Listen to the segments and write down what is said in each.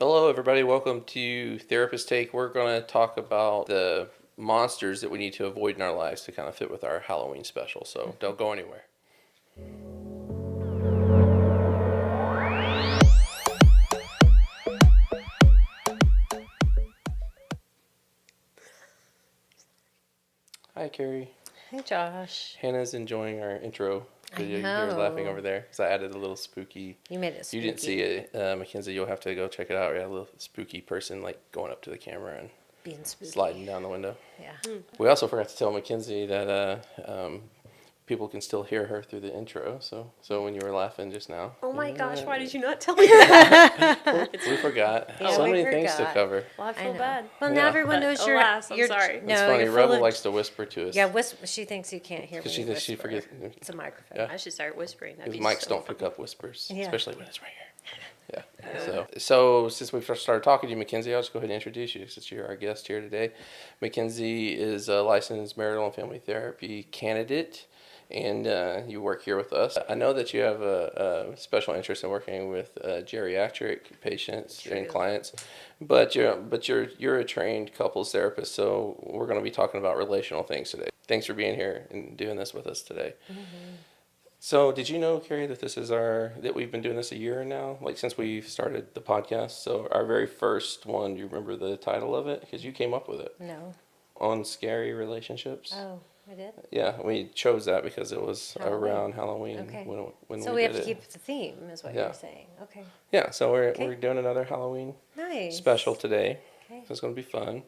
Hello, everybody. Welcome to Therapist Take. We're going to talk about the monsters that we need to avoid in our lives to kind of fit with our Halloween special. So don't go anywhere. Hi, Carrie. Hey, Josh. Hannah's enjoying our intro video. You're laughing over there because I added a little spooky. You made it spooky. You didn't see it, Mackenzie. You'll have to go check it out. We had a little spooky person like going up to the camera and being spooky, sliding down the window. Yeah. We also forgot to tell Mackenzie that people can still hear her through the intro. So when you were laughing just now. Oh my gosh, why did you not tell me that? We forgot. Yeah, So we many things to cover. Well, I feel bad. Well, Yeah. now everyone knows But you're. alas, I'm you're sorry. No, It's funny. you're full Rebel of, likes to whisper to us. Yeah, she thinks you can't hear Because me. she forgets. It's a microphone. Yeah. I should start whispering. That'd Because be mics so don't fun. pick up whispers, Yeah. especially when it's right here. Yeah. So since we first started talking to you, Mackenzie, I'll just go ahead and introduce you since you're our guest here today. Mackenzie is a licensed marital and family therapy candidate, and you work here with us. I know that you have a special interest in working with geriatric patients and clients, but you're a trained couples therapist, so we're going to be talking about relational things today. Thanks for being here and doing this with us today. Mm-hmm. So, did you know, Carrie, that that we've been doing this a year now, like since we started the podcast? So, our very first one, do you remember the title of it? Because you came up with it. No. On Scary Relationships. Oh, I did? Yeah, we chose that because it was Halloween. around Halloween Okay. when So we we did have to it. keep the theme, is what Yeah. you're saying. Okay. Yeah, so we're Okay. doing another Halloween Nice. special today. Okay. So it's going to be fun.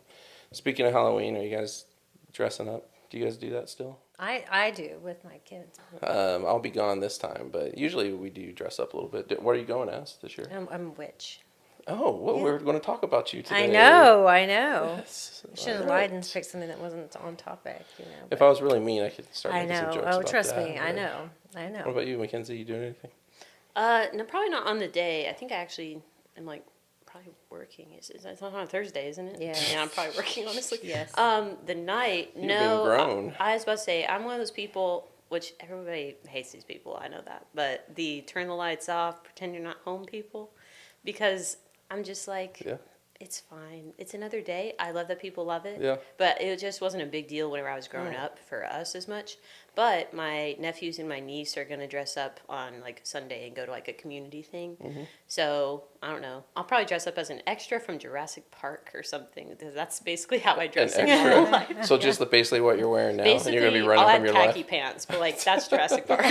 Speaking of Halloween, are you guys dressing up? Do you guys do that still? I do with my kids. I'll be gone this time, but usually we do dress up a little bit. What are you going as this year? I'm a witch. Oh, well, Yeah. we're going to talk about you today. I know. Yes. I should have All lied right. and picked something that wasn't on topic, If I was really mean, I could start I making some know. jokes Oh, about trust that, me. I but- know. What about you, Mackenzie? You doing anything? No, probably not on the day. I think I actually am like probably working. It's not on Thursday, isn't it? Yes. Yeah, I'm probably working, honestly. Yes. The night, You've no. been grown. I was about to say, I'm one of those people, which everybody hates these people, I know that. But the turn the lights off, pretend you're not home people. Because I'm just like, Yeah. it's fine. It's another day. I love that people love it. Yeah. But it just wasn't a big deal whenever I was growing up for us as much. But my nephews and my niece are going to dress up on like Sunday and go to like a community thing. Mm-hmm. So I don't know. I'll probably dress up as an extra from Jurassic Park or something. Because that's basically how I dress An in extra. real life. So just basically what you're wearing now, Basically, and you're going to be running I'll from have your khaki life. pants, but like that's Jurassic Park.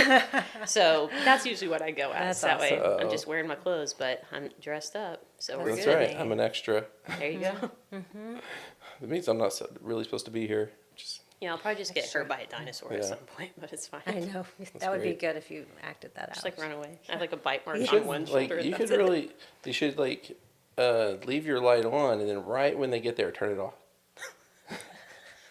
So that's usually what I go as. That's That way, awesome. I'm just wearing my clothes, but I'm dressed up. So we're That's good. right. I'm an extra. There you go. It means I'm not really supposed to be here. Just Yeah, I'll probably just get hurt by a dinosaur at Yeah. some point, but it's fine. I know. That would be great. good if you acted that Just out. like run away. I have like a bite mark you on should one like shoulder. you that's could it. really you should like leave your light on, and then right when they get there, turn it off.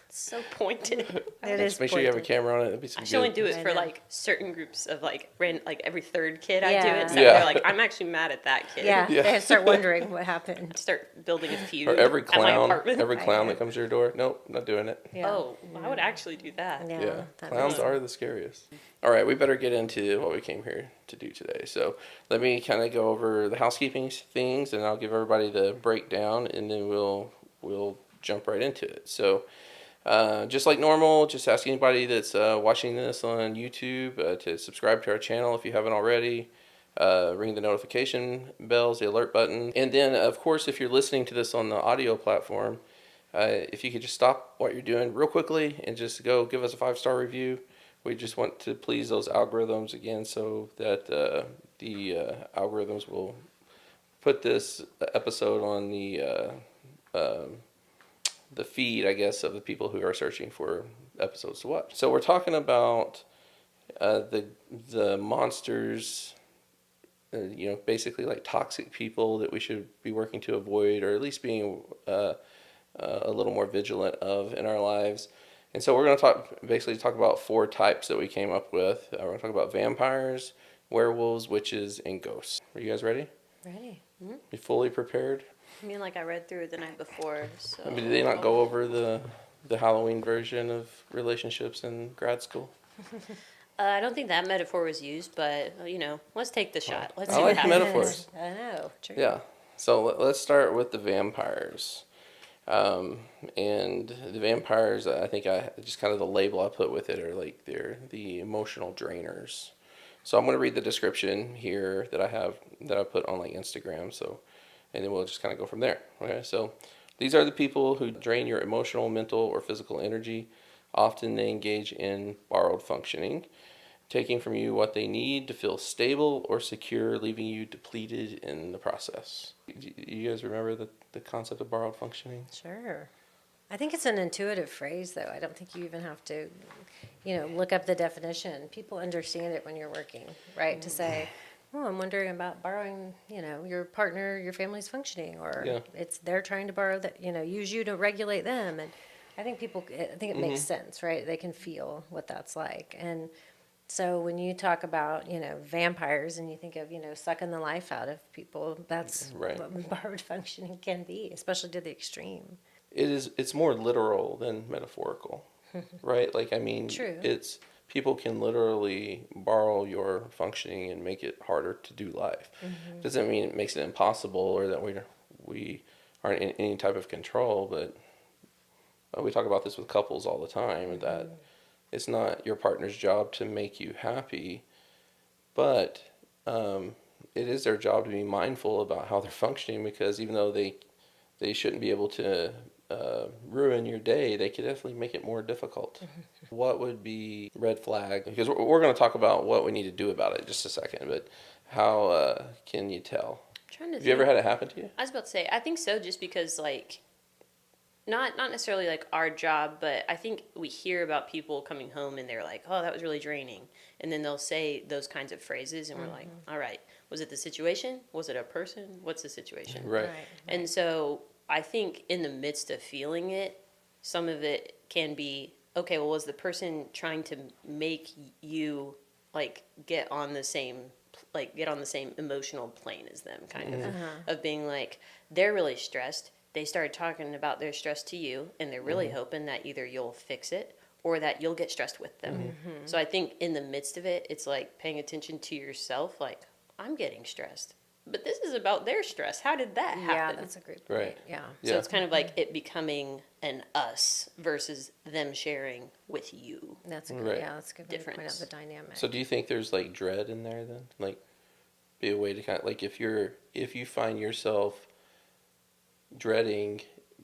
It's so pointed. It Just is make sure you have a pointed. camera on it. It'd be some I should only good- do it I for know. like certain groups of like like every third kid I do Yeah. it. So Yeah. they're like, I'm actually mad at that kid. Yeah, Yeah. they start wondering what happened. Start building a feud. Or every at my clown, apartment. every I clown know. that comes to your door. Nope, not doing it. Yeah. Oh, I would actually do that. Yeah, Yeah, that clowns makes- are the scariest. All right, we better get into what we came here to do today. So let me kind of go over the housekeeping things, and I'll give everybody the breakdown, and then we'll jump right into it. So just like normal, just ask anybody that's watching this on YouTube to subscribe to our channel if you haven't already. Ring the notification bells, the alert button, and then of course if you're listening to this on the audio platform, if you could just stop what you're doing real quickly and just go give us a 5-star review. We just want to please those algorithms again, so that the algorithms will put this episode on the feed, I guess, of the people who are searching for episodes to watch. So we're talking about the monsters, basically like toxic people that we should be working to avoid, or at least being a little more vigilant of in our lives. And so we're going to talk about 4 types that we came up with. We're going to talk about vampires, werewolves, witches, and ghosts. Are you guys ready? Ready? You fully prepared? I mean, like I read through it the night before. So. I mean, did they not go over the Halloween version of relationships in grad school? I don't think that metaphor was used, but let's take the shot. Let's I see like what happens. metaphors. I know. True. Yeah. So let's start with the vampires. And the vampires, I think I just kind of the label I put with it are like they're the emotional drainers. So I'm going to read the description here that I have that I put on like Instagram. So, and then we'll just kind of go from there. Okay. So these are the people who drain your emotional, mental, or physical energy. Often they engage in borrowed functioning, taking from you what they need to feel stable or secure, leaving you depleted in the process. You guys remember the concept of borrowed functioning? Sure. I think it's an intuitive phrase, though. I don't think you even have to, look up the definition. People understand it when you're working, right? To say, oh, I'm wondering about borrowing, your partner, your family's functioning, or Yeah. it's they're trying to borrow that, use you to regulate them. And I think it makes sense, right? They can feel what that's like. And so when you talk about, vampires and you think of, sucking the life out of people, that's Right. what borrowed functioning can be, especially to the extreme. It's more literal than metaphorical, right? Like, I mean, True. it's people can literally borrow your functioning and make it harder to do life. Doesn't mean it makes it impossible or that we aren't in any type of control, but we talk about this with couples all the time that it's not your partner's job to make you happy, but it is their job to be mindful about how they're functioning, because even though they shouldn't be able to ruin your day, they could definitely make it more difficult. What would be red flag? Because we're going to talk about what we need to do about it in just a second, but how can you tell? Trying to Have you ever think. had it happen to you? I was about to say, I think so, just because like not necessarily like our job, but I think we hear about people coming home and they're like, "Oh, that was really draining," and then they'll say those kinds of phrases, and we're like, "All right, was it the situation? Was it a person? What's the situation?" Right. And so I think in the midst of feeling it, some of it can be okay. Well, was the person trying to make you like get on the same emotional plane as them, kind of being like they're really stressed. They started talking about their stress to you, and they're really hoping that either you'll fix it or that you'll get stressed with them. So I think in the midst of it, it's like paying attention to yourself, like, I'm getting stressed, but this is about their stress. How did that Yeah, happen? that's a great point. Right. Yeah. So Yeah. it's kind of like it becoming an us versus them sharing with you. That's a Right. good, yeah, that's a good way to point out Difference. the dynamic. So do you think there's like dread in there then? Like be a way to kind of like if you find yourself dreading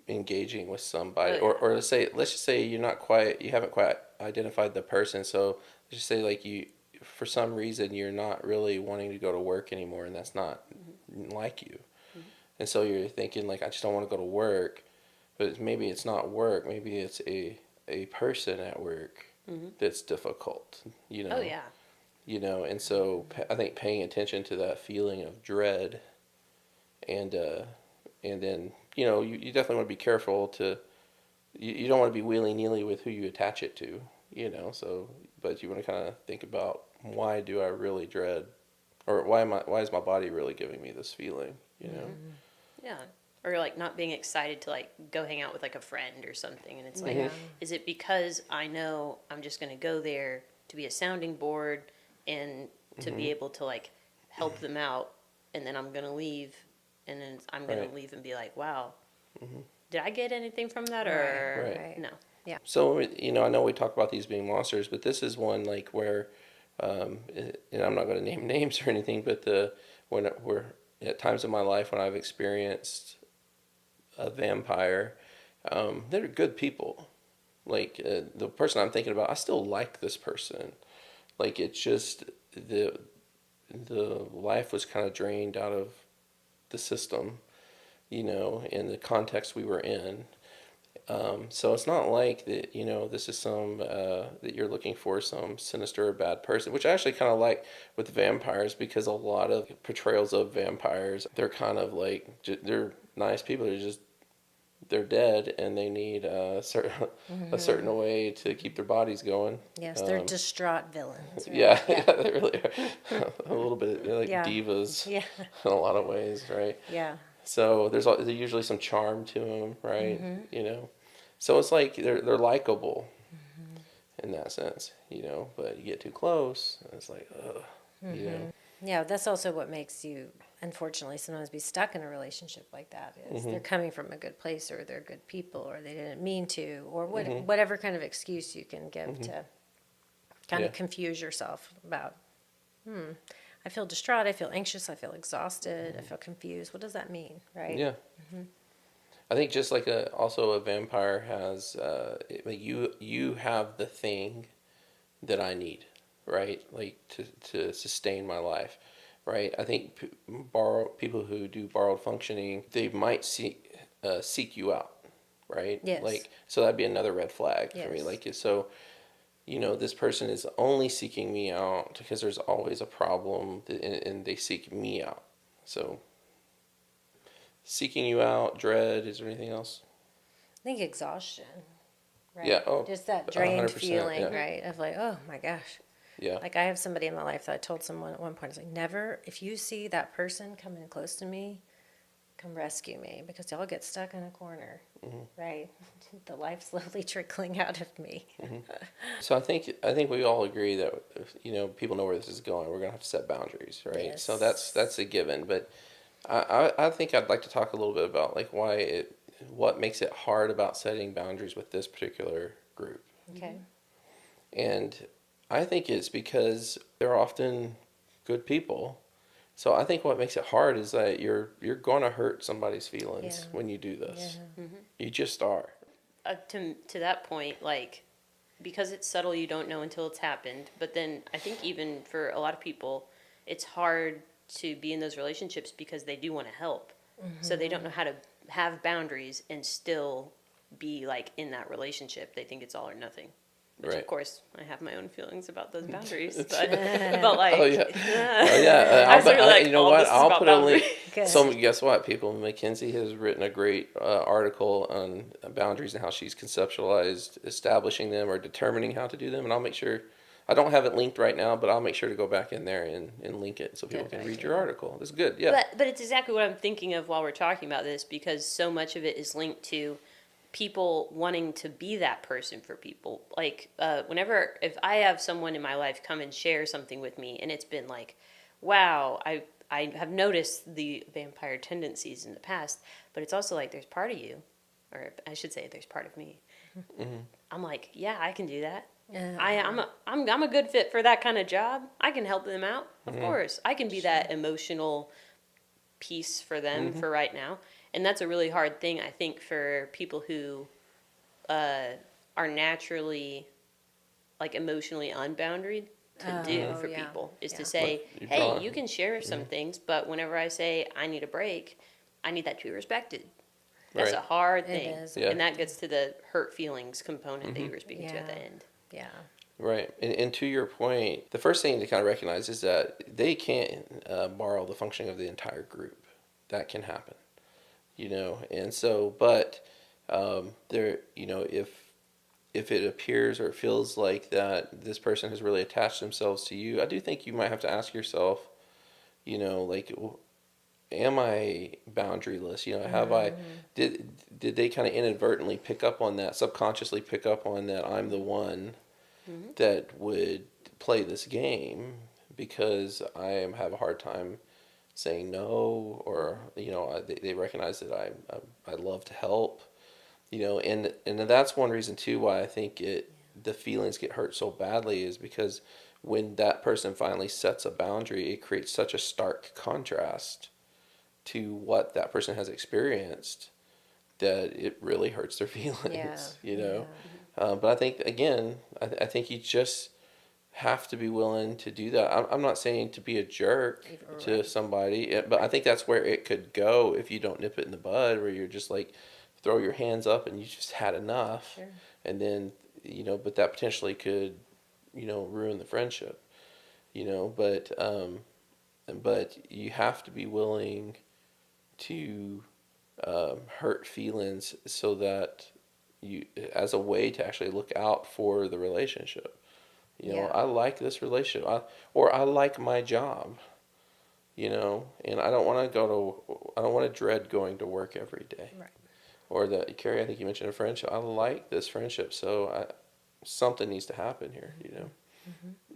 engaging with somebody, Oh, yeah. or let's just say you haven't quite identified the person, so let's just say like you for some reason you're not really wanting to go to work anymore, and that's not like you, and so you're thinking like I just don't want to go to work, but maybe it's not work, maybe it's a person at work that's difficult, Oh, yeah. and so I think paying attention to that feeling of dread, and then you definitely want to be careful to you don't want to be willy-nilly with who you attach it to, so but you want to kind of think about why do I really dread, or why is my body really giving me this feeling, Yeah. Or like not being excited to like go hang out with like a friend or something. And it's like, Yeah. is it because I know I'm just going to go there to be a sounding board and to be able to like help them out, and then I'm going to leave, and then I'm going Right. to leave and be like, wow, did I get anything from that? Or Right. no? So I know we talk about these being monsters, but this is one like where and I'm not going to name names or anything, but when we're at times in my life when I've experienced a vampire, they're good people. Like the person I'm thinking about, I still like this person. Like it's just the life was kind of drained out of the system, in the context we were in. So it's not like that, this is some that you're looking for some sinister or bad person, which I actually kind of like with vampires, because a lot of portrayals of vampires, they're kind of like they're nice people. They're dead and they need a certain way to keep their bodies going. Yes, they're distraught villains. Right? Yeah, yeah, they really are. A little bit, they're like Yeah. divas Yeah. in a lot of ways, right? Yeah. So there's usually some charm to them, right? So it's like they're likable in that sense, But you get too close, and it's like, ugh, Yeah, that's also what makes you unfortunately sometimes be stuck in a relationship like that is they're coming from a good place, or they're good people, or they didn't mean to, or whatever kind of excuse you can give to kind of confuse yourself about, I feel distraught, I feel anxious, I feel exhausted, I feel confused. What does that mean, right? Yeah. I think just like also a vampire has, like you have the thing that I need, right? Like to sustain my life, right? I think people who do borrowed functioning, they might seek you out, right? Yes. Like, so that'd be another red flag for me. Yes. Like, so, this person is only seeking me out because there's always a problem, and they seek me out. So, seeking you out, dread. Is there anything else? I think exhaustion, right? Yeah. Oh, Just that drained 100%, feeling, yeah. right? Of like, oh my gosh. Yeah. Like I have somebody in my life that I told someone at one point, I was like, never, if you see that person coming close to me, come rescue me, because y'all get stuck in a corner, right? The life slowly trickling out of me. So I think we all agree that people know where this is going. We're gonna have to set boundaries, right? Yes. So that's a given. But I think I'd like to talk a little bit about like what makes it hard about setting boundaries with this particular group. Okay. And I think it's because they're often good people. So I think what makes it hard is that you're going to hurt somebody's feelings Yeah. when you do this. Yeah. You just are. To that point, like, because it's subtle, you don't know until it's happened. But then I think even for a lot of people, it's hard to be in those relationships because they do want to help. So they don't know how to have boundaries and still be like in that relationship. They think it's all or nothing. Which Right. of course I have my own feelings about those boundaries, but like, Oh yeah. Oh yeah. I was sort of like, you know oh, what? this is I'll about put a link. Good. So guess what, people? McKinsey has written a great article on boundaries and how she's conceptualized establishing them or determining how to do them. And I'll make sure. I don't have it linked right now, but I'll make sure to go back in there and link it so people Good can read idea. your article. It's good. Yeah. but it's exactly what I'm thinking of while we're talking about this, because so much of it is linked to people wanting to be that person for people. Like, if I have someone in my life come and share something with me, and it's been like, wow, I have noticed the vampire tendencies in the past, but it's also like there's part of you, or I should say there's part of me. I'm like, yeah, I can do that. I'm a good fit for that kind of job. I can help them out. Of course, I can be that emotional piece for them for right now. And that's a really hard thing, I think, for people who are naturally, like, emotionally unboundaried to do for yeah. people, is Yeah. to say, But you hey, draw- you can share some things, but whenever I say I need a break, I need that to be respected. That's Right. a hard It thing. is. Yeah. And that gets to the hurt feelings component that you were speaking to at the Yeah. end. Yeah. Right. And to your point, the first thing to kind of recognize is that they can't borrow the functioning of the entire group. That can happen. And so, but there, if it appears or it feels like that this person has really attached themselves to you, I do think you might have to ask yourself, like, am I boundaryless? Have I did they kind of inadvertently pick up on that, subconsciously pick up on that I'm the one that would play this game because have a hard time saying no, or they recognize that I love to help, and that's one reason too why I think the feelings get hurt so badly is because when that person finally sets a boundary, it creates such a stark contrast to what that person has experienced that it really hurts their feelings. Yeah. But I think again, I think you just have to be willing to do that. I'm not saying to be a jerk to Right. somebody, but I think that's where it could go if you don't nip it in the bud, where you're just like throw your hands up and you just had enough, Sure. and then but that potentially could ruin the friendship, but you have to be willing to hurt feelings so that you as a way to actually look out for the relationship. Yeah. I like this relationship, or I like my job, and I don't want to dread going to work every day. Right. Or Carrie, I think you mentioned a friendship. I like this friendship, so something needs to happen here,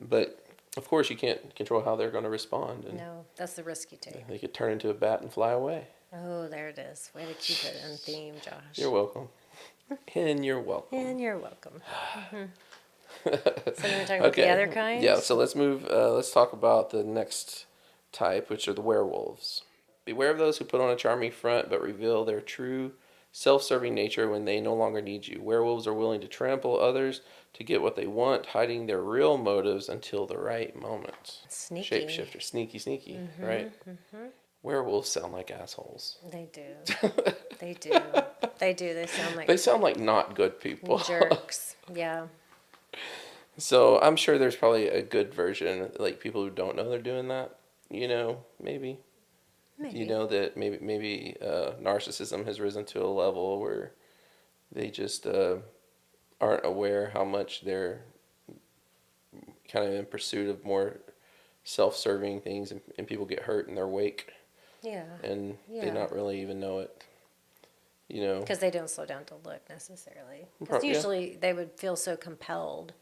But Of course, you can't control how they're going to respond, and No, that's the risk you take. they could turn into a bat and fly away. Oh, there it is. Way to keep it in theme, Josh. You're welcome. And you're welcome. And you're welcome. So then we're talking about the Okay. other kinds? Yeah, so let's move. Let's talk about the next type, which are the werewolves. Beware of those who put on a charming front but reveal their true self-serving nature when they no longer need you. Werewolves are willing to trample others to get what they want, hiding their real motives until the right moment. Sneaky. Shapeshifter, sneaky, right? Werewolves sound like assholes. They do. They do. They do. They sound like They sound like not good people. jerks. Yeah. So I'm sure there's probably a good version, like people who don't know they're doing that. Maybe. Maybe. That maybe narcissism has risen to a level where they just aren't aware how much they're kind of in pursuit of more self-serving things, and people get hurt in their wake, Yeah. and they Yeah. not really even know it. Because they don't slow down to look necessarily. Pro- Because yeah. usually they would feel so compelled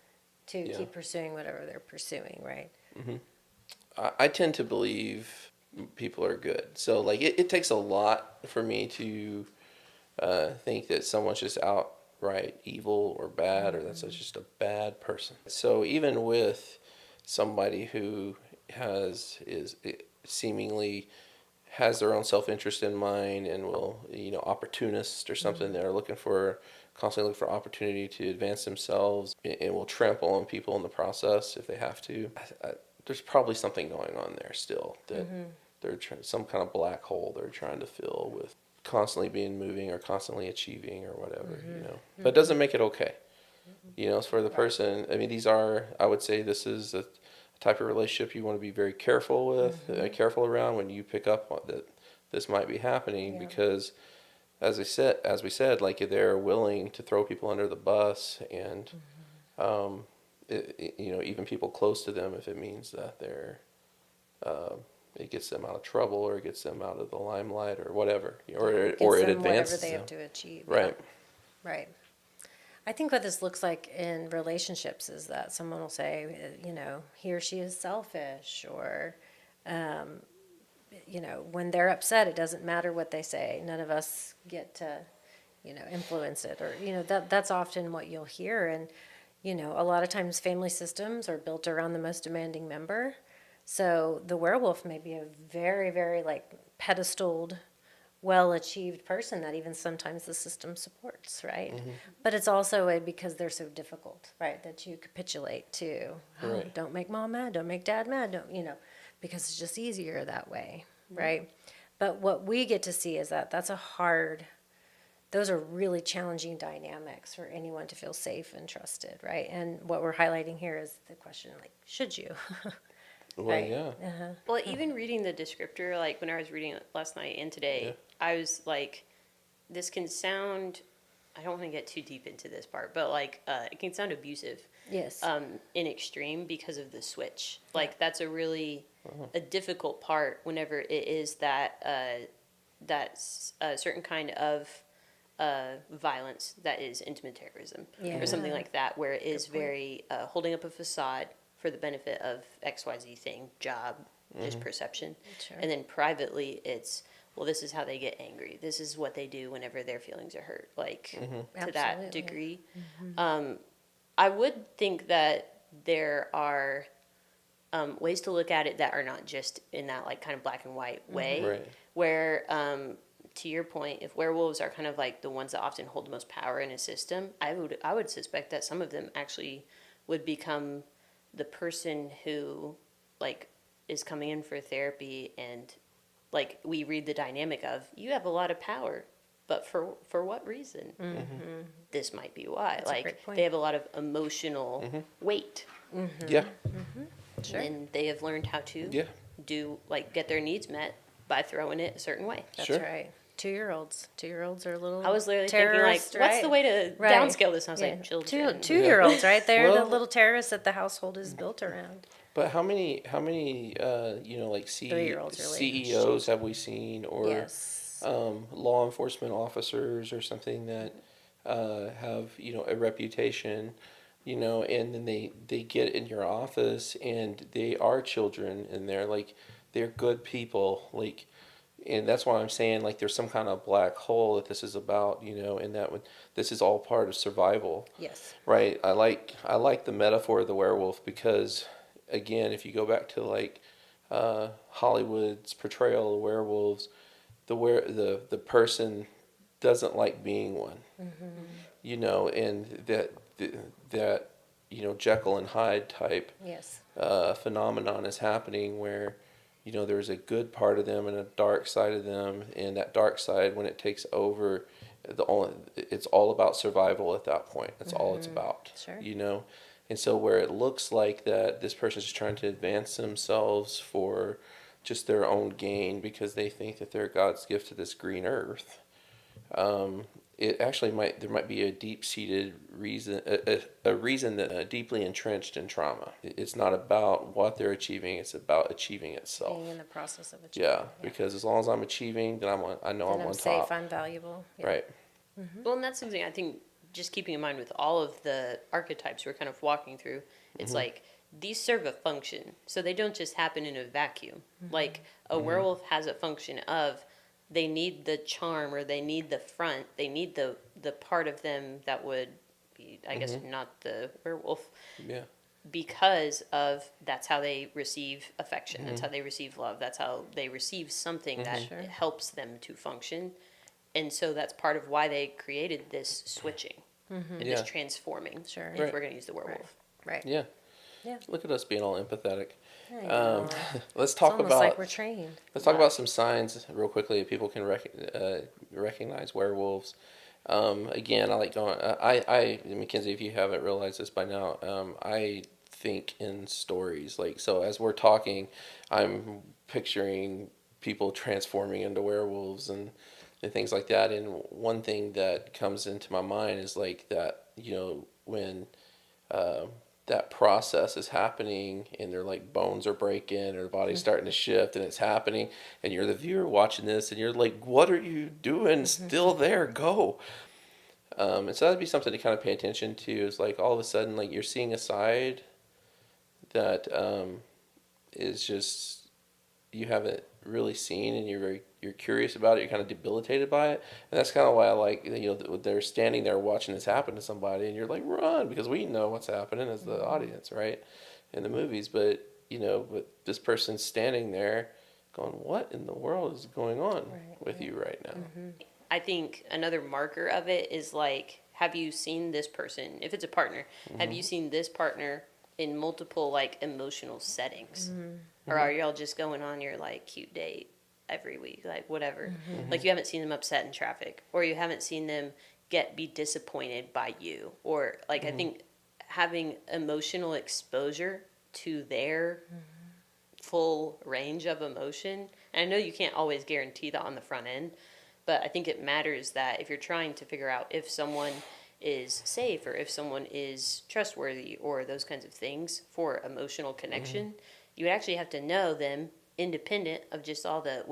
to Yeah. keep pursuing whatever they're pursuing, right? I tend to believe people are good. So like it takes a lot for me to think that someone's just outright evil or bad, or that's just a bad person. So even with somebody who seemingly has their own self-interest in mind and will, opportunist or something, that are constantly looking for opportunity to advance themselves, and will trample on people in the process if they have to. There's probably something going on there still, that they're some kind of black hole they're trying to fill with constantly being moving or constantly achieving or whatever, But it doesn't make it okay. It's for the person. I mean, I would say this is a type of relationship you want to be very careful with, careful around when you pick up on that this might be happening, because as we said, like they're willing to throw people under the bus, and even people close to them, if it means that it gets them out of trouble, or it gets them out of the limelight, or whatever, or it advances whatever they them. have to achieve. Right. Yeah. Right. I think what this looks like in relationships is that someone will say, he or she is selfish, or, when they're upset, it doesn't matter what they say. None of us get to, influence it, or, that's often what you'll hear. And, a lot of times family systems are built around the most demanding member. So the werewolf may be a very, very pedestaled, well-achieved person that even sometimes the system supports, right? But it's also because they're so difficult, right, that you capitulate to. Right. Don't make mom mad, don't make dad mad, because it's just easier that way, right? But what we get to see is that those are really challenging dynamics for anyone to feel safe and trusted, right? And what we're highlighting here is the question, should you? Well, Right. yeah. Well, even reading the descriptor, like when I was reading it last night and today, I was like, this can sound, I don't want to get too deep into this part, but it can sound abusive. Yes. In extreme because of the switch. That's a really a difficult part whenever it is that certain kind of violence that is intimate terrorism or something like that, where it is very holding up a facade for the benefit of XYZ thing, job, just perception. Sure. And then privately it's, well, this is how they get angry. This is what they do whenever their feelings are hurt, to that Absolutely. degree. I would think that there are ways to look at it that are not just in that kind of black and white way, Right. where to your point, if werewolves are kind of the ones that often hold the most power in a system, I would suspect that some of them actually would become the person who is coming in for therapy, and we read the dynamic of, you have a lot of power, but for what reason? This might be why. That's a great point. They have a lot of emotional weight, Yeah. Sure. and they have learned how to Yeah. do get their needs met by throwing it a certain way. That's Sure. right. 2-year-olds. 2-year-olds are a little I was literally thinking terrorists, what's the way to Right. downscale this? And I was Yeah. like, children. 2-year-olds, right? They're the Well- little terrorists that the household is built around. But how many Three-year-olds really. CEOs have we seen, or Yes. law enforcement officers or something that have a reputation and then they get in your office and they are children and they're like, they're good people, like, and that's why I'm saying, like, there's some kind of black hole that this is about, and that when this is all part of survival. Yes. Right. I like the metaphor of the werewolf because, again, if you go back to like Hollywood's portrayal of werewolves, the person doesn't like being one. And that Jekyll and Hyde type Yes. phenomenon is happening where there's a good part of them and a dark side of them, and that dark side, when it takes over, it's all about survival at that point. That's all it's about. Sure. And so where it looks like that this person's just trying to advance themselves for just their own gain because they think that they're God's gift to this green earth. It actually there might be a deep-seated reason, a reason that deeply entrenched in trauma. It's not about what they're achieving; it's about achieving itself. Being in the process of achieving. Yeah, because as long as I'm achieving, then I know Then I'm on safe, top. I'm valuable. Yeah. Right. Well, and that's something I think just keeping in mind with all of the archetypes we're kind of walking through, it's like these serve a function. So they don't just happen in a vacuum. Like a werewolf has a function of they need the charm or they need the front. They need the part of them that would be, I guess, not the werewolf. Yeah. Because of that's how they receive affection. That's how they receive love. That's how they receive something that Sure. helps them to function. And so that's part of why they created this switching, and this Yeah. transforming. Sure. If Right. we're going to use the werewolf. Right. Yeah. Yeah. Look at us being all empathetic. I know. Let's It's talk almost about like we're trained. let's talk about some signs real quickly that people can recognize werewolves. Again, I like going. Mackenzie, if you haven't realized this by now, I think in stories. Like, so as we're talking, I'm picturing people transforming into werewolves and things like that. And one thing that comes into my mind is like that, when that process is happening and their like bones are breaking or the body's starting to shift and it's happening, and you're the viewer watching this and you're like, what are you doing? Still there, go. And so that'd be something to kind of pay attention to, is like all of a sudden like you're seeing a side that is just you haven't really seen, and you're curious about it. You're kind of debilitated by it, and that's kind of why I like they're standing there watching this happen to somebody, and you're like, run, because we know what's happening as the audience, right, in the movies. But but this person's standing there, going, what in the world is going on with you right now? I think another marker of it is like, have you seen this person? If it's a partner, have you seen this partner in multiple like emotional settings? Or are y'all just going on your like cute date every week, like whatever? Like you haven't seen them upset in traffic, or you haven't seen them be disappointed by you, or like I think having emotional exposure to their full range of emotion. And I know you can't always guarantee that on the front end, but I think it matters that if you're trying to figure out if someone is safe or if someone is trustworthy or those kinds of things for emotional connection, you would actually have to know them independent of just all the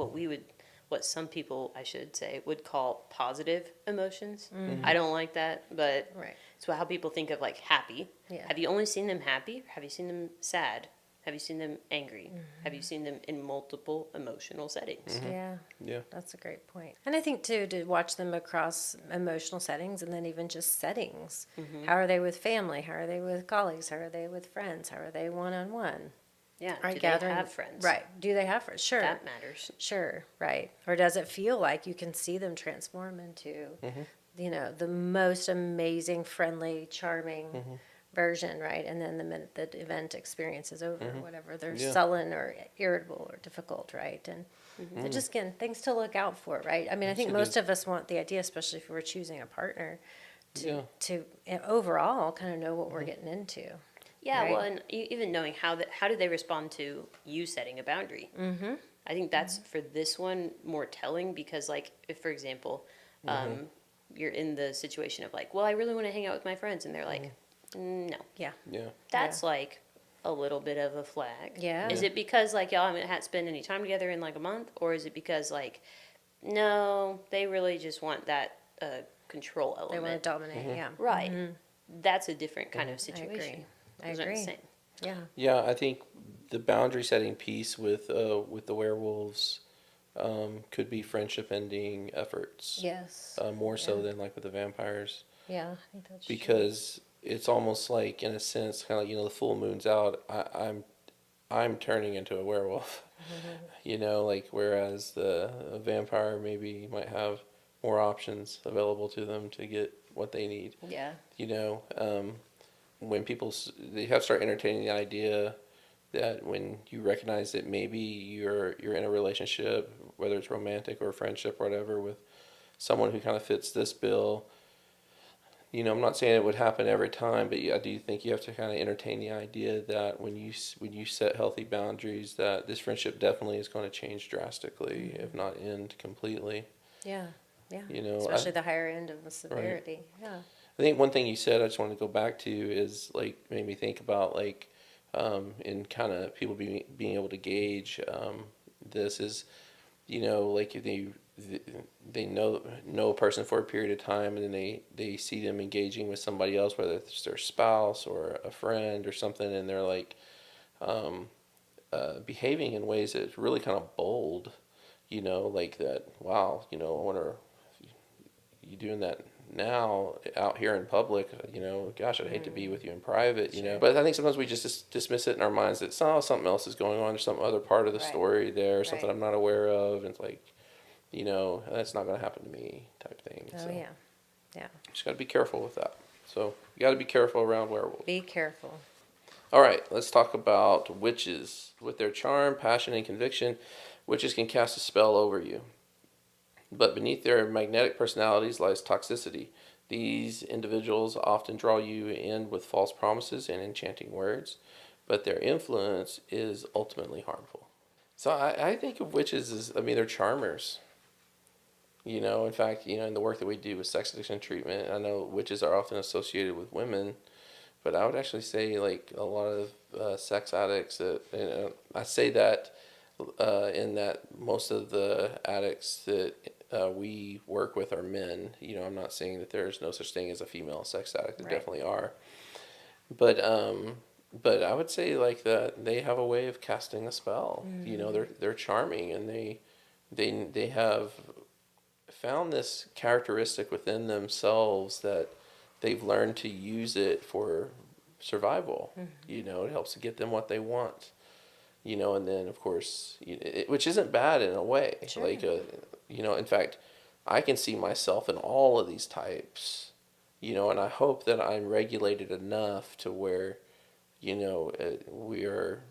what some people, I should say, would call positive emotions. I don't like that, but Right. it's how people think of like happy. Yeah. Have you only seen them happy? Or have you seen them sad? Have you seen them angry? Have you seen them in multiple emotional settings? Yeah. Yeah. That's a great point. And I think, too, to watch them across emotional settings and then even just settings. How are they with family? How are they with colleagues? How are they with friends? How are they one-on-one? Yeah. Right, Do gathering, they have friends? Right. Do they have friends? Sure. That matters. Sure, right. Or does it feel like you can see them transform into, the most amazing, friendly, charming version, right? And then the minute the event experience is over, or whatever, they're sullen or irritable or difficult, right? And they're just, again, things to look out for, right? I mean, I think a most good- of us want the idea, especially if we're choosing a partner, Yeah. to overall kind of know what we're getting into. Yeah, Right. well, and even knowing how do they respond to you setting a boundary? Mm-hmm. I think that's for this one more telling, because, like, if for example, you're in the situation of like, well, I really want to hang out with my friends, and they're like, no, Yeah. Yeah. that's like a little bit of a flag. Yeah. Is it because like y'all haven't spent any time together in like a month, or is it because like, no, they really just want that control They element? want to dominate, yeah. Right. that's a different kind of I situation. agree. I Those aren't the agree. same. Yeah. Yeah, I think the boundary setting piece with the werewolves could be friendship ending efforts. Yes. More so Yeah. than like with the vampires, Yeah, I think that's true. because it's almost like, in a sense, kind of like, the full moon's out. I'm turning into a werewolf. Like, whereas a vampire maybe might have more options available to them to get what they need. Yeah. When they have start entertaining the idea that when you recognize that maybe you're in a relationship, whether it's romantic or friendship or whatever, with someone who kind of fits this bill. I'm not saying it would happen every time, but I do think you have to kind of entertain the idea that when you set healthy boundaries, that this friendship definitely is going to change drastically, if not end completely. Yeah. Yeah. You know, Especially the higher end of the severity. Yeah. I think one thing you said I just want to go back to is, like, made me think about, like, and kind of people being able to gauge this is, like, if they know a person for a period of time, and then they see them engaging with somebody else, whether it's their spouse or a friend or something, and they're like behaving in ways that's really kind of bold, like that. Wow, I wonder if you doing that now out here in public. Gosh, I'd hate to be with you in private. But I think sometimes we just dismiss it in our minds that something else is going on. There's some other part of the Right. story there, something Right. I'm not aware of, and it's like, that's not going to happen to me type thing. Oh, So yeah. Yeah. just got to be careful with that. So you got to be careful around werewolves. Be careful. All right, let's talk about witches. With their charm, passion, and conviction, witches can cast a spell over you. But beneath their magnetic personalities lies toxicity. These individuals often draw you in with false promises and enchanting words, but their influence is ultimately harmful. So I think of witches as, they're charmers. In fact, in the work that we do with sex addiction treatment, I know witches are often associated with women, but I would actually say, like, a lot of sex addicts that, I say that in that most of the addicts that we work with are men. I'm not saying that there's no such thing as a female sex addict. There Right. definitely are. But I would say, like, that they have a way of casting a spell. They're charming, and they have found this characteristic within themselves that they've learned to use it for survival. It helps to get them what they want. And then, of course, which isn't bad in a way. Sure. Like, in fact, I can see myself in all of these types, and I hope that I'm regulated enough to where, we are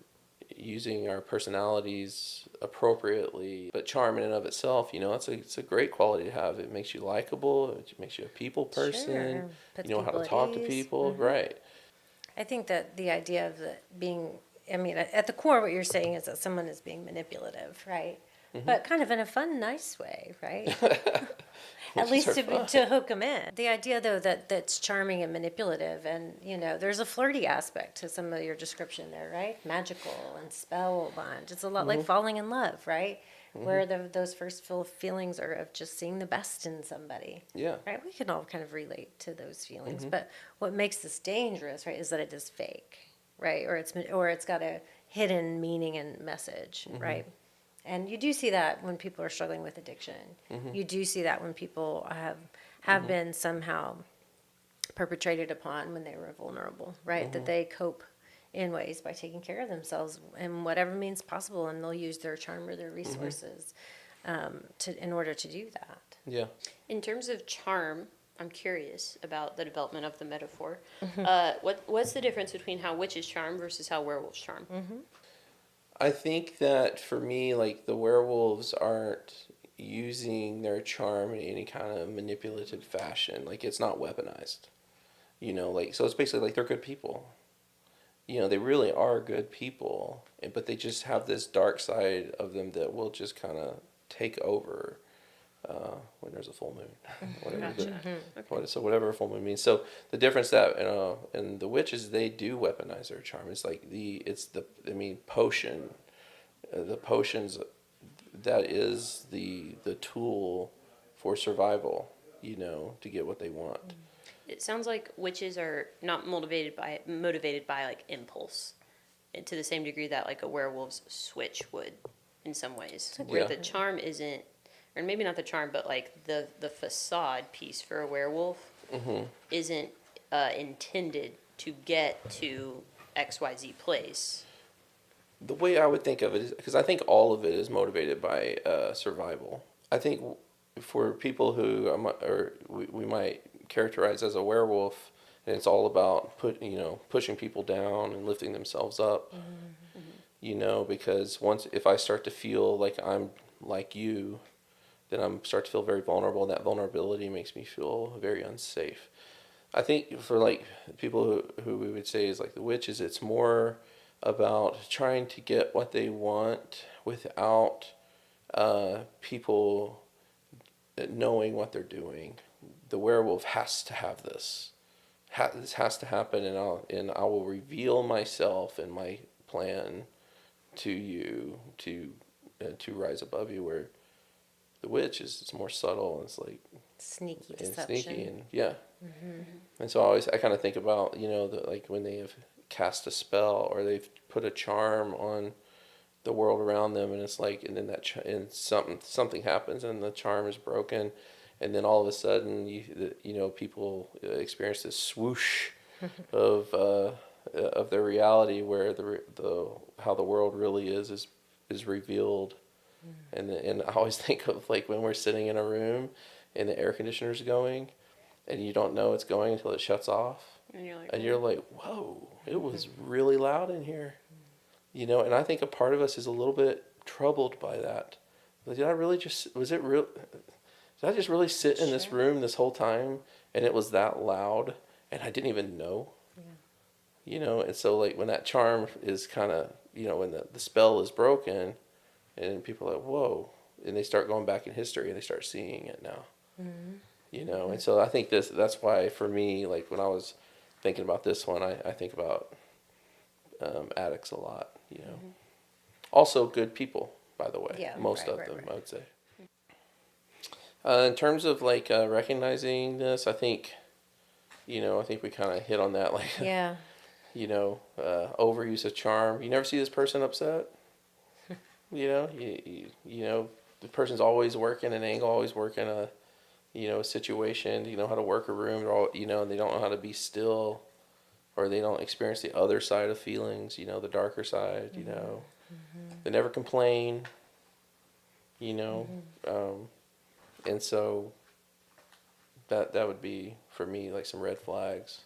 using our personalities appropriately. But charm in and of itself, it's a great quality to have. It makes you likable. It makes you a people person. Sure. Puts You know how to people at talk to ease. people. Right. I think that the idea of being, at the core, what you're saying is that someone is being manipulative, right? But kind of in a fun, nice way, right? At least to hook them in. The idea, though, that's charming and manipulative, and there's a flirty aspect to some of your description there, right? Magical and spellbound. It's a lot like falling in love, right? Where those first feelings are of just seeing the best in somebody. Yeah. Right? We can all kind of relate to those feelings, but what makes this dangerous, right, is that it is fake, right? Or it's got a hidden meaning and message, right? And you do see that when people are struggling with addiction. You do see that when people have been somehow perpetrated upon when they were vulnerable, right? That they cope in ways by taking care of themselves in whatever means possible, and they'll use their charm or their resources in order to do that. Yeah. In terms of charm, I'm curious about the development of the metaphor. What's the difference between how witches charm versus how werewolves charm? I think that for me, like, the werewolves aren't using their charm in any kind of manipulative fashion. Like, it's not weaponized. Like, so it's basically like they're good people. They really are good people, but they just have this dark side of them that will just kind of take over when there's a full moon. So whatever a full moon means. So the difference that in the witches, they do weaponize their charm. It's like potion. The potions, that is the tool for survival. To get what they want. it sounds like witches are not motivated by like impulse, and to the same degree that like a werewolf's switch would, in some ways, where Yeah. the charm isn't, or maybe not the charm, but like the facade piece for a werewolf isn't intended to get to XYZ place. The way I would think of it is because I think all of it is motivated by survival. I think for people who we might characterize as a werewolf, and it's all about pushing people down and lifting themselves up. Because if I start to feel like I'm like you, then I'm start to feel very vulnerable, and that vulnerability makes me feel very unsafe. I think for like people who we would say is like the witches, it's more about trying to get what they want without people knowing what they're doing. The werewolf has to have this. This has to happen, and I will reveal myself and my plan to you to rise above you. Where the witch it's more subtle, and it's like Sneaky and deception. sneaky, and yeah. And so I kind of think about like when they have cast a spell or they've put a charm on the world around them, and it's like, and then and something happens and the charm is broken, and then all of a sudden people experience this swoosh of their reality where how the world really is revealed. And I always think of like when we're sitting in a room and the air conditioner's going and you don't know it's going until it shuts off. And you're like, whoa, it was really loud in here. And I think a part of us is a little bit troubled by that. Like, did I just really sit in this room this whole time and it was that loud and I didn't even know? Yeah. And so like when that charm is kind of, when the spell is broken and people are like, whoa, and they start going back in history and they start seeing it now. And so I think that's why for me, like when I was thinking about this one, I think about addicts a lot, Also good people, by the way. Yeah, Most right, of right, them, right. I would say. In terms of like recognizing this, I think we kind of hit on that, like, Yeah. overuse of charm. You never see this person upset. The person's always working an angle, always working a situation. You know how to work a room, or and they don't know how to be still, or they don't experience the other side of feelings. The darker side. They never complain. And so that would be for me like some red flags.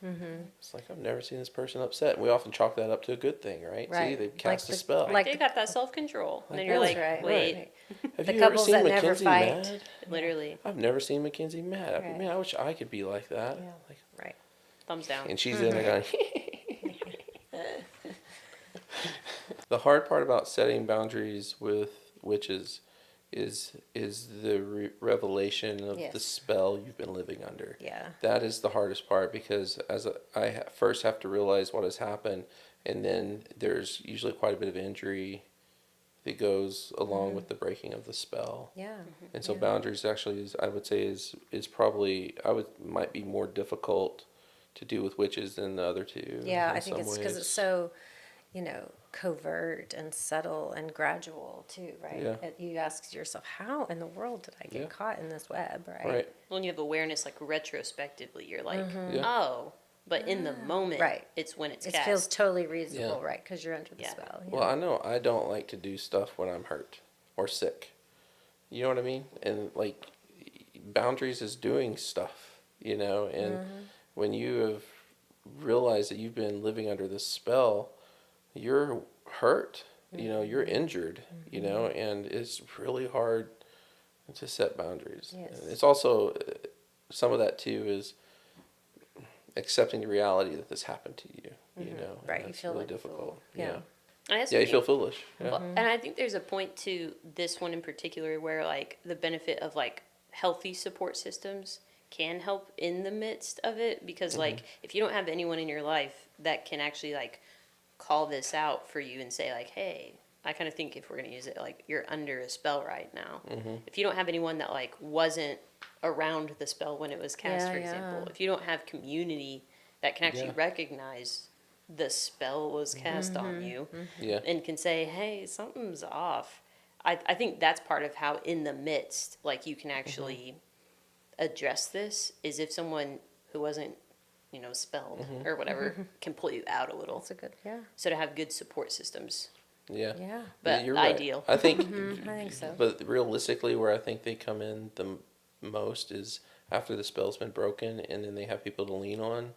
It's like I've never seen this person upset, and we often chalk that up to a good thing, right? See, Right. they've cast Like a spell. Like they got that self-control. And then you're That's like, right. wait, Have The you ever couples seen that never Mackenzie fight. mad? literally, I've never seen Mackenzie mad. Right. Man, I wish I could be like that. Yeah. Like, Right. thumbs down. and she's in there going. The hard part about setting boundaries with witches is the revelation of the Yes. spell you've been living under. Yeah. That is the hardest part because I first have to realize what has happened, and then there's usually quite a bit of injury that goes along with the breaking of the spell. Yeah. And so Yeah. boundaries actually I would say is probably might be more difficult to do with witches than the other two. Yeah, in I think some it's because ways. it's so, covert and subtle and gradual too, right? Yeah. You ask yourself, how in the world did I get Yeah. caught in this web, right? Right. When you have awareness, like retrospectively, you're like, Yeah. oh, but in the moment, Right. it's when it's It cast. feels totally reasonable, Yeah. right? Because you're under the Yeah. spell. Well, I know I don't like to do stuff when I'm hurt or sick. You know what I mean? And like boundaries is doing stuff, and when you have realized that you've been living under this spell, you're hurt, you're injured, and it's really hard to set boundaries. Yes. And it's also some of that too is accepting the reality that this happened to you, and Right, you that's feel really like a fool. difficult. Yeah. I also Yeah, you think- feel foolish. Yeah. Well, and I think there's a point to this one in particular where like the benefit of like healthy support systems can help in the midst of it because like if you don't have anyone in your life that can actually like call this out for you and say like, hey, I kind of think if we're going to use it like you're under a spell right now. If you don't have anyone that like wasn't around the spell when it was cast, Yeah, for yeah. example. If you don't have community that can actually Yeah. recognize the spell was cast on you Yeah. and can say, hey, something's off. I think that's part of how in the midst, like you can actually address this is if someone who wasn't, spelled or whatever can pull you out a little. That's a good, yeah, So to have good support systems, Yeah. yeah. but You're right. ideal. I think, I think so. but realistically, where I think they come in the most is after the spell's been broken, and then they have people to lean on.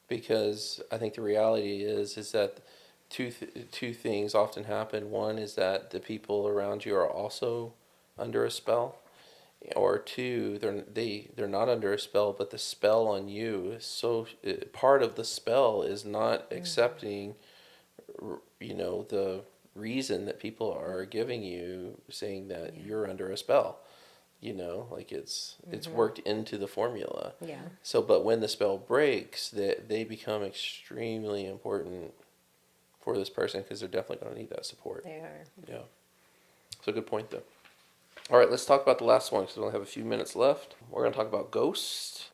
Because I think the reality is that two things often happen. One is that the people around you are also under a spell, or two, they're not under a spell, but the spell on you is so part of the spell is not accepting, the reason that people are giving you, saying that you're under a spell. Like it's worked into the formula. Yeah. So, but when the spell breaks, they become extremely important for this person because they're definitely going to need that support. They are. Yeah. So good point though. All right, let's talk about the last one because we only have a few minutes left. We're going to talk about ghosts.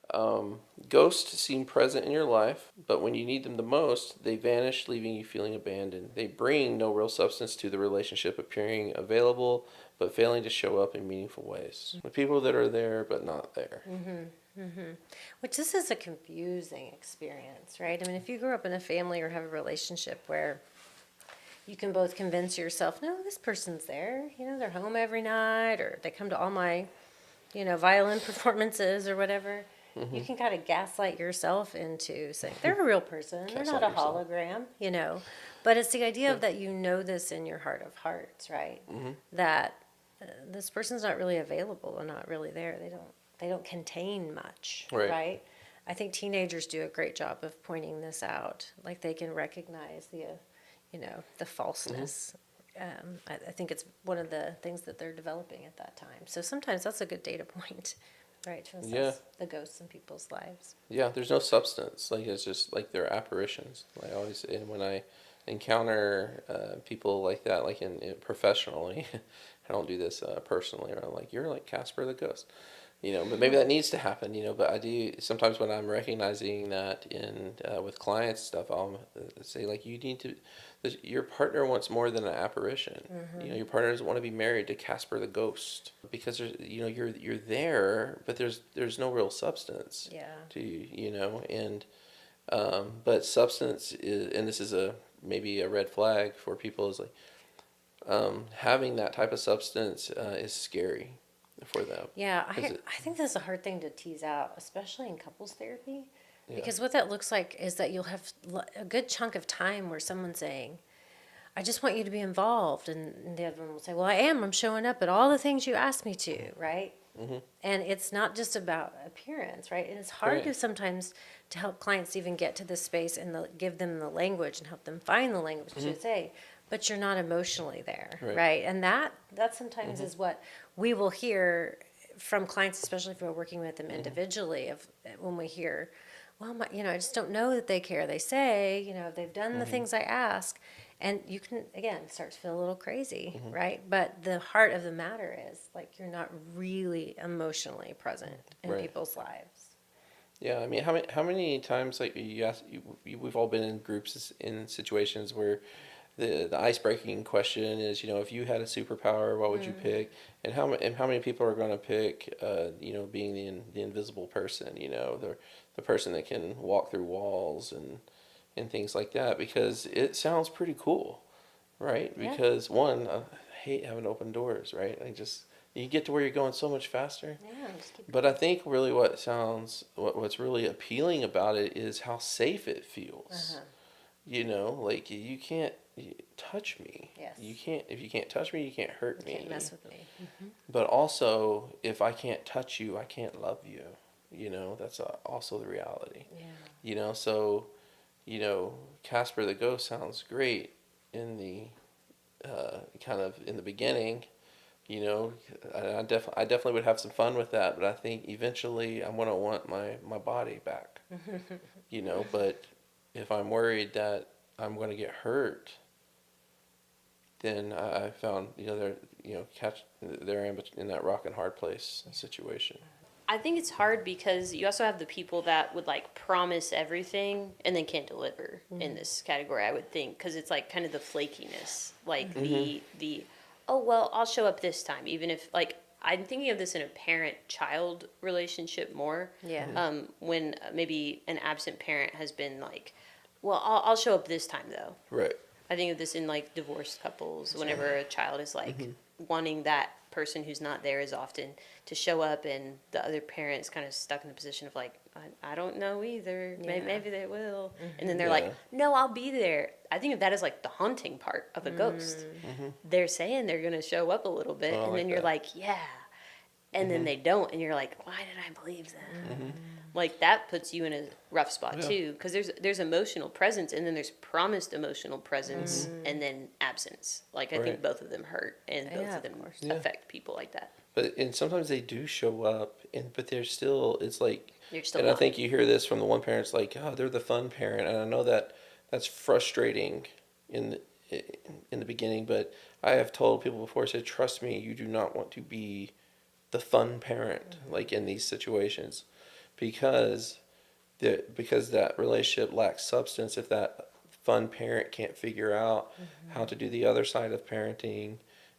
Ghosts seem present in your life, but when you need them the most, they vanish, leaving you feeling abandoned. They bring no real substance to the relationship, appearing available, but failing to show up in meaningful ways. The people that are there, but not there. Which this is a confusing experience, right? I mean, if you grew up in a family or have a relationship where you can both convince yourself, no, this person's there, they're home every night, or they come to all my, violin performances or whatever. You can kind of gaslight yourself into saying they're a real person, they're not Gaslight a yourself. hologram. But it's the idea of that this in your heart of hearts, right? That this person's not really available and not really there. They don't contain much, right? I think teenagers do a great job of pointing this out. Like they can recognize the falseness. I think it's one of the things that they're developing at that time. So sometimes that's a good data point, right, to assess the ghosts in people's lives. Yeah, there's no substance. Like it's just like they're apparitions. Like I always, and when I encounter people like that, like in professionally, I don't do this personally. Or I'm like, you're like Casper the Ghost, But maybe that needs to happen, But I do sometimes when I'm recognizing that in with clients stuff, I'll say like, you need to. Your partner wants more than an apparition. Your partner doesn't want to be married to Casper the Ghost because there's, you're there, but there's no real substance. Yeah. To you, and but substance is, and this is maybe a red flag for people, is like having that type of substance is scary for them. Yeah, I think that's a hard thing to tease out, especially in couples therapy. Because what that looks like is that you'll have a good chunk of time where someone's saying, I just want you to be involved. And the other one will say, well, I'm showing up at all the things you asked me to, right? And it's not just about appearance, right? And it's hard to sometimes to help clients even get to this space and give them the language and help them find the language to say, but you're not emotionally there, right? And that sometimes is what we will hear from clients, especially if we're working with them individually, of when we hear, well, I just don't know that they care. They say, they've done the things I ask. And you can, again, start to feel a little crazy, right? But the heart of the matter is, like, you're not really emotionally present in people's lives. Yeah, I mean, how many times, like, we've all been in groups in situations where the ice breaking question is, if you had a superpower, what would you pick? And how many people are going to pick, being the invisible person, the person that can walk through walls and things like that, because it sounds pretty cool, right? Yeah. Because one, I hate having open doors, right? You get to where you're going so much faster. Yeah, just keep But I think really what's really appealing about it is how safe it feels. Like you can't touch me. Yes. If you can't touch me, you can't hurt me. can't mess with me. But also, if I can't touch you, I can't love you. That's also the reality. Yeah. So, Casper the Ghost sounds great in the kind of in the beginning. I definitely would have some fun with that, but I think eventually I'm gonna want my body back. But if I'm worried that I'm gonna get hurt, then I found they're I am in that rock and hard place situation. I think it's hard because you also have the people that would like promise everything and then can't deliver in this category. I would think because it's like kind of the flakiness, like the oh well, I'll show up this time, even if like I'm thinking of this in a parent-child relationship more. Yeah. When maybe an absent parent has been like, well, I'll show up this time though. Right. I think of this in like divorced couples whenever a child is like wanting that person who's not there as often to show up and the other parent's kind of stuck in the position of like, I don't know either. Yeah. Maybe they will. And then they're Yeah. like, no, I'll be there. I think of that as like the haunting part of a ghost. They're saying they're going to show up a little bit Oh, I and like then you're that. like, yeah. And then they don't and you're like, why did I believe them? Like that puts you in a rough spot Yeah. too because there's emotional presence and then there's promised emotional presence and then absence. Like I think Right. both of them hurt and both Yeah, of of them course. Yeah. affect people like that. But and sometimes they do show up, but they're still. It's like, You're still and I not. think you hear this from the one parent. It's like, oh, they're the fun parent, and I know that that's frustrating in in the beginning. But I have told people before, I said, trust me, you do not want to be the fun parent like in these situations, because because that relationship lacks substance. If that fun parent can't figure out how to do the other side of parenting,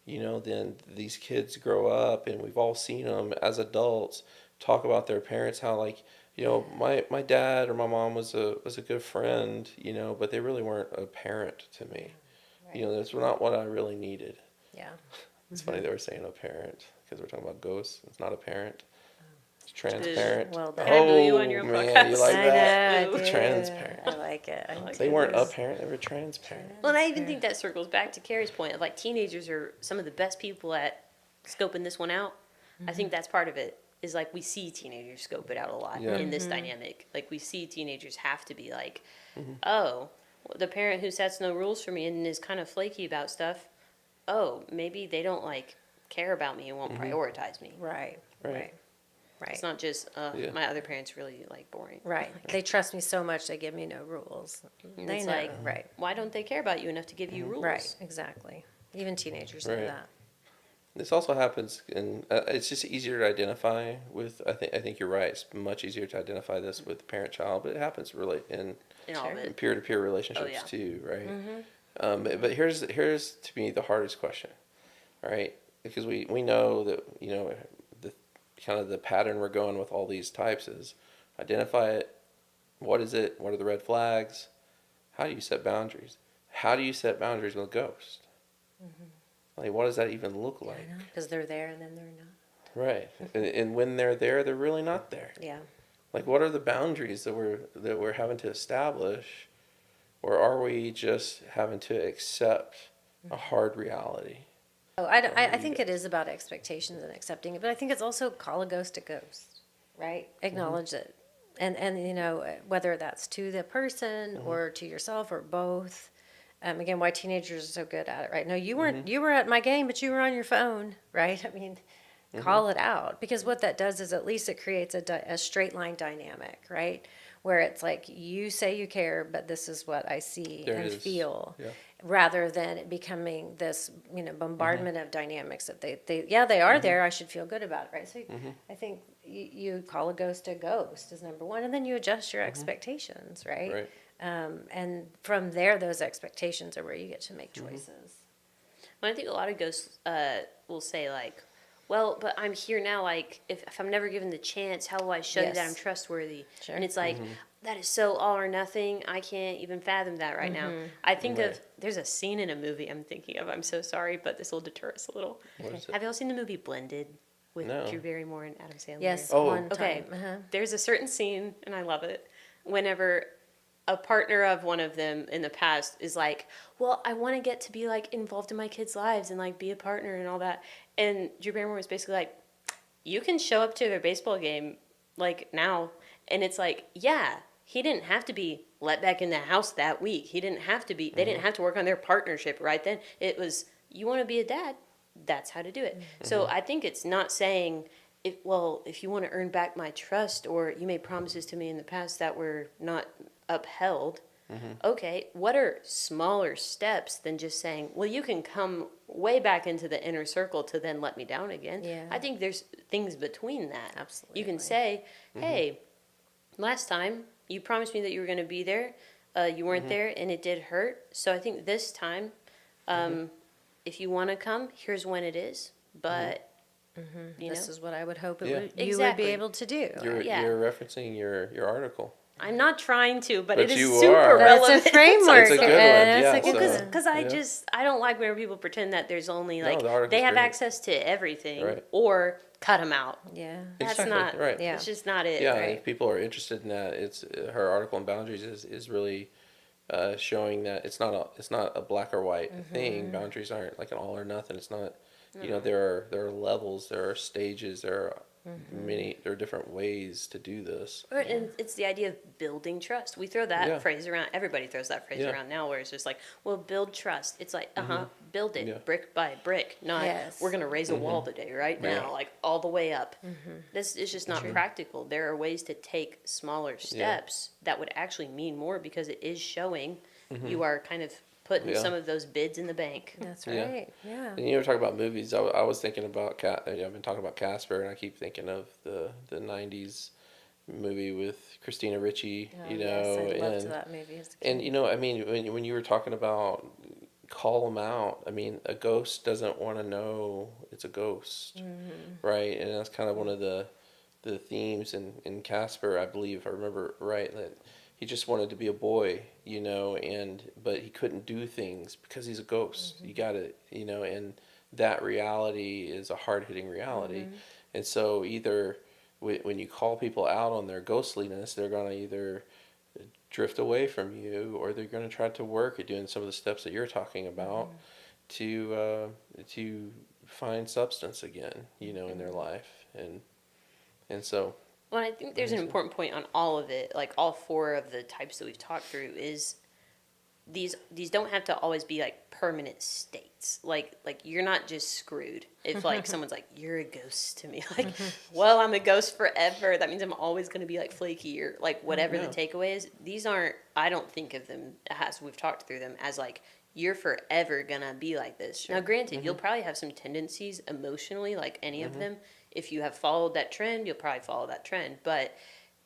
then these kids grow up, and we've all seen them as adults talk about their parents, how like, my dad or my mom was a good friend, but they really weren't a parent to me. That's not what I really needed. Yeah. It's funny they were saying a parent because we're talking about ghosts. It's not a parent. It's transparent. Well done. Can I boo you on your own man, podcast? you like I that? know, I do. Transparent. I like it. They weren't a parent. They were transparent. Well, and I even think that circles back to Carrie's point of like teenagers are some of the best people at scoping this one out. I think that's part of it. Is like we see teenagers scope it out a lot Yeah. in this dynamic. Like we see teenagers have to be like, oh, well, the parent who sets no rules for me and is kind of flaky about stuff. Oh, maybe they don't like care about me and won't prioritize me. Right. Right. Right. Right. It's not just Yeah. my other parents really like boring. Right. They trust me so much they give me no rules. And They it's know. like, Right. why don't they care about you enough to give you rules? Right. Exactly. Even teenagers know Right. that. This also happens, and it's just easier to identify with. I think you're right. It's much easier to identify this with parent-child, but it happens really in In all of Sure. it. peer-to-peer relationships yeah. too, right? But here's to me the hardest question, right? Because we know that the kind of the pattern we're going with all these types is identify it. What is it? What are the red flags? How do you set boundaries? How do you set boundaries with a ghost? Like, what does that even look like? Because they're there and then they're not. Right, and when they're there, they're really not there. Yeah. Like, what are the boundaries that we're having to establish, or are we just having to accept a hard reality? Oh, I think it is about expectations and accepting it, but I think it's also call a ghost a ghost, right? Acknowledge it, and whether that's to the person or to yourself or both. Again, why teenagers are so good at it, right? No, you weren't. You were at my game, but you were on your phone, right? I mean, call it out, because what that does is at least it creates a straight line dynamic, right? Where it's like you say you care, but this is what I see There it and is. feel. Yeah. Rather than it becoming this, bombardment of dynamics that they are there. I should feel good about it, right? So I think you call a ghost is number one, and then you adjust your expectations, right? Right. And from there, those expectations are where you get to make choices. Well, I think a lot of ghosts will say like, well, but I'm here now. Like, if I'm never given the chance, how will I show you that Yes. I'm trustworthy? Sure. And it's like, that is so all or nothing. I can't even fathom that right now. I think Right. there's a scene in a movie I'm thinking of. I'm so sorry, but this will deter us a little. What is it? Have you all seen the movie Blended with No. Drew Barrymore and Adam Sandler? Yes, Oh. one Okay. time. Uh-huh. There's a certain scene, and I love it, whenever a partner of one of them in the past is like, well, I want to get to be like involved in my kids' lives and like be a partner and all that. And Drew Barrymore was basically like, you can show up to their baseball game like now. And it's like, yeah, he didn't have to be let back in the house that week. He didn't have to be, they didn't have to work on their partnership right then. It was, you want to be a dad, that's how to do it. So I think it's not saying, if you want to earn back my trust or you made promises to me in the past that were not upheld, Okay, what are smaller steps than just saying, well, you can come way back into the inner circle to then let me down again? Yeah. I think there's things between that. You can Absolutely. say, hey, last time you promised me that you were going to be there. You weren't there and it did hurt. So I think this time, if you want to come, here's when it is. But, you This know, is what I would hope Yeah. you would be Exactly. able to do. Yeah. You're referencing your article. I'm not trying to, but But it is you super are. But relevant. it's a framework. It's a good one, and yeah, it's a good so- one. Because I don't like when people pretend that there's only No, like the article's they have great. access to everything Right. or cut them out. Yeah. That's Exactly, not right. Yeah. It's just not it. Yeah, Right. if people are interested in that, it's her article on boundaries is really showing that it's not a black or white thing. Boundaries aren't like an all or nothing. It's not. You know, there are levels, there are stages, there are there are different ways to do this. Right, and it's the idea of building trust. We throw that Yeah. phrase around. Everybody throws that phrase Yeah. around now, where it's just like, well, build trust. It's like, build it Yeah. brick by brick. Not Yes. we're gonna raise a wall today, right Yeah. now, like all the way up. This is just not practical. There are ways to take smaller steps that would actually mean more because it is showing you are kind of putting Yeah. some of those bids in the bank. That's Yeah. right. Yeah. And you were talking about movies. I was thinking about I've been talking about Casper, and I keep thinking of the '90s movie with Christina Ricci. Oh, You know, yes, I loved and that movie as a and kid. you know, I mean, when you were talking about call them out, I mean, a ghost doesn't want to know it's a ghost, right? And that's kind of one of the themes in Casper, I believe, if I remember right, that he just wanted to be a boy, you know, but he couldn't do things because he's a ghost. You got to, you know, and that reality is a hard-hitting reality. And so either when you call people out on their ghostliness, they're going to either drift away from you, or they're going to try to work at doing some of the steps that you're talking about to find substance again, you know, in their life. And so Well, I think there's an important point on all of it, like all four of the types that we've talked through, is these don't have to always be like permanent states. Like you're not just screwed if like someone's like, you're a ghost to me. Like, well, I'm a ghost forever. That means I'm always going to be like flaky or like whatever the takeaway is. These aren't. I don't think of them as we've talked through them as like you're forever gonna be like this. Now, granted, you'll probably have some tendencies emotionally, like any of them. If you have followed that trend, you'll probably follow that trend. But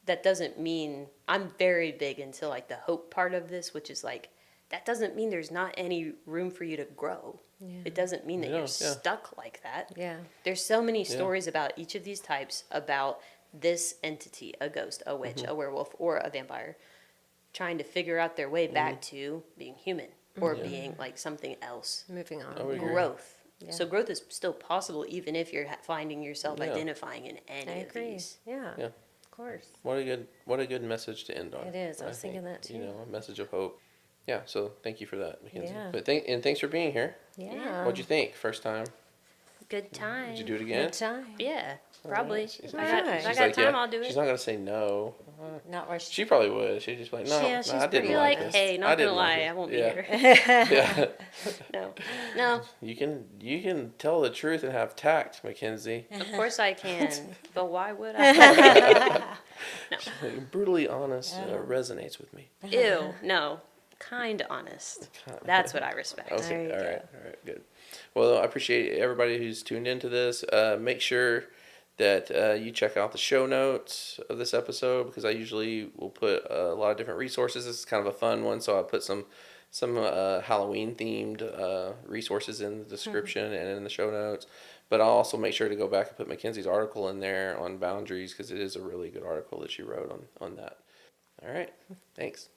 that doesn't mean I'm very big into like the hope part of this, which is like that doesn't mean there's not any room for you to grow. Yeah. It doesn't mean that Yeah, you're yeah. stuck like that. Yeah. There's so many stories about each of these types about this entity, a ghost, a witch, a werewolf, or a vampire, trying to figure out their way back to being human or being like something else. Moving on. I would agree. Growth. Yeah. So growth is still possible even if you're finding yourself Yeah. identifying in any I of agree. these. Yeah. Yeah. Of course. what a good message to end on. It is. I was thinking that You too. know, a message of hope. Yeah. So thank you for that, Mackenzie. Yeah. But thanks for being here. Yeah. What'd you think? First time? Good time. Did you do it again? Good time. Yeah, probably. She's- I got, Right. if I She's got like, time, yeah. I'll do it. She's not gonna say no. Not where She probably would. She'd just be like, no, Yeah, no, she's I didn't pretty Be like like, this. hey, I not gonna didn't like lie, it." I won't Yeah. be here. Yeah. No, no. You can tell the truth and have tact, Mackenzie. Of course I can, but why would I? Brutally honest resonates with me. Ew, no. Kind honest. That's what I respect. There Okay, you all go. right, good. Well, I appreciate everybody who's tuned into this. Make sure that you check out the show notes of this episode, because I usually will put a lot of different resources. This is kind of a fun one, so I put some Halloween themed resources in the description and in the show notes. But I'll also make sure to go back and put Mackenzie's article in there on boundaries, because it is a really good article that she wrote on that. All right, thanks.